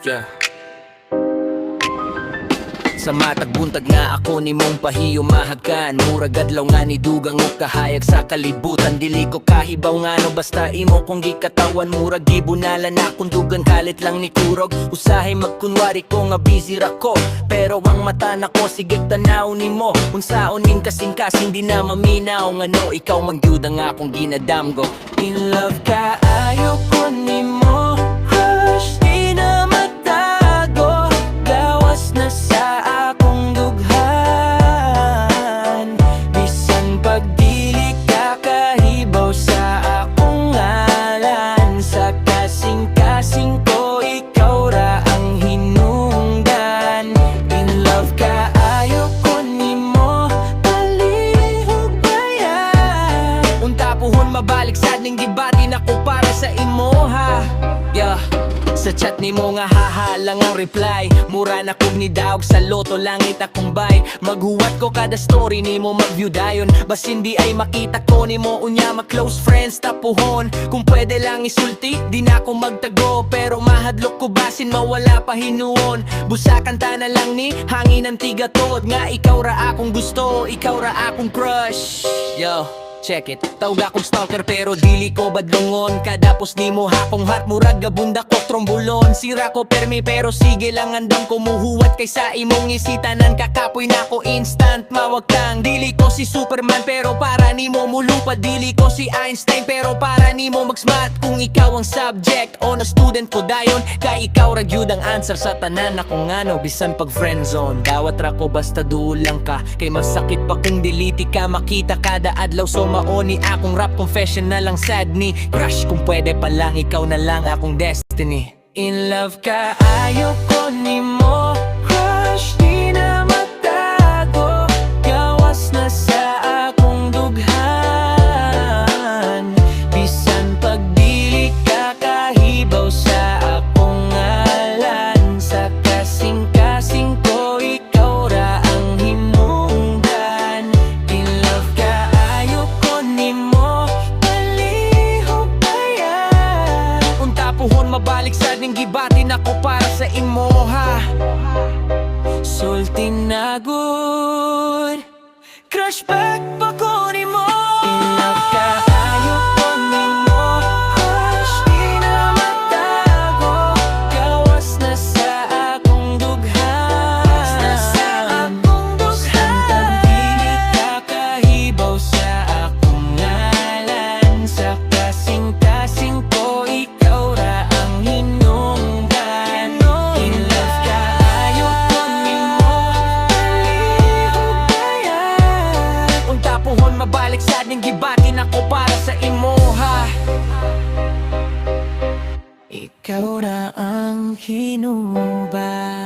Yeah. Sa matag buntag nga ako ni mong pahiyo mahagkan. Murag adlaw nga ni dugang o kahayag sa kalibutan. Dili ko kahibaw nga no basta imo kung gikatawan. Murag gibunalan akong dugan kalit lang ni kurog. Usahay magkunwari ko nga busy ra ko, pero ang mata na ko sigig tanaw ni mo. Unsaon ning kasing-kasing di na maminaw. Nga no ikaw mangyud ang akong ginadamgo. In love ka ayo ko ni mo, crush di na matago. Gawas na sa akong dughan, bisan pagdili ka kahibaw sa akong ngalan. Sa kasing-kasing ko ikaw ra ang hinungdan. In love ka ayo ko ni mo, palihog baya. Unta puhon mabalik sad ning gibati na ko para sa imoha. Yeah. Sa chat ni mo nga haha lang ang reply. Mura na kog ni daog sa loto langit akong bay. Maghuwat ko kada story ni mo mag-view dayon. Bas hindi ay makita ko ni mo unya ma-close friends tapuhon. Kung pwede lang isulti di na ako magtago, pero mahadlok ko basin mawala pa hinuon. Busakan ta na lang ni hangin ang tigatod. Nga ikaw ra akong gusto, ikaw ra akong crush. Yo, check it. Tawag akong stalker pero dili ko badlongon. Kadapos ni mo hakong heart murag gabunda ko trombulon. Sira ko permi pero sige lang andong kumuhuwat. Kaysa imong isitanan kakapoy na ko instant mawag kang. Dili ko si Superman pero para ni mo mulupad. Dili ko si Einstein pero para ni mo mag-smart. Kung ikaw ang subject o na student ko dayon, kay ikaw ra gyud ang answer sa tanan akong ano. Bisan pag friendzone dawat ra ko basta dulang ka. Kay masakit pa kung diliti ka makita kada adlaw. So maoni akong rap confession na lang sad ni crush. Kung pwede pa lang ikaw na lang akong destiny. In love ka ayo ko ni mo, crush di na matago. Gawas na sa akong dughan, bisan pagdili ka kahibaw sa akong ngalan. Sa kasing-kasing ko ikaw ra ang hinungdan. In love ka ayo ko ni mo, palihog baya. Unta puhon mabalik sa ning gibatin ako para sa imoha. Sulti na good, crush back pa ko ni mo. In love ka ayo ko ni mo, crush di na matago. Gawas na sa akong dughan, bisan pagdili ka kahibaw sa akong ngalan. Sa kasing-kasing ko ikaw ra ang hinungdan. In love ka ayo ko ni mo, palihog baya. Unta puhon mabalik sa ning gibatin ako para sa imoha. Ikaw ra ang hinungdan.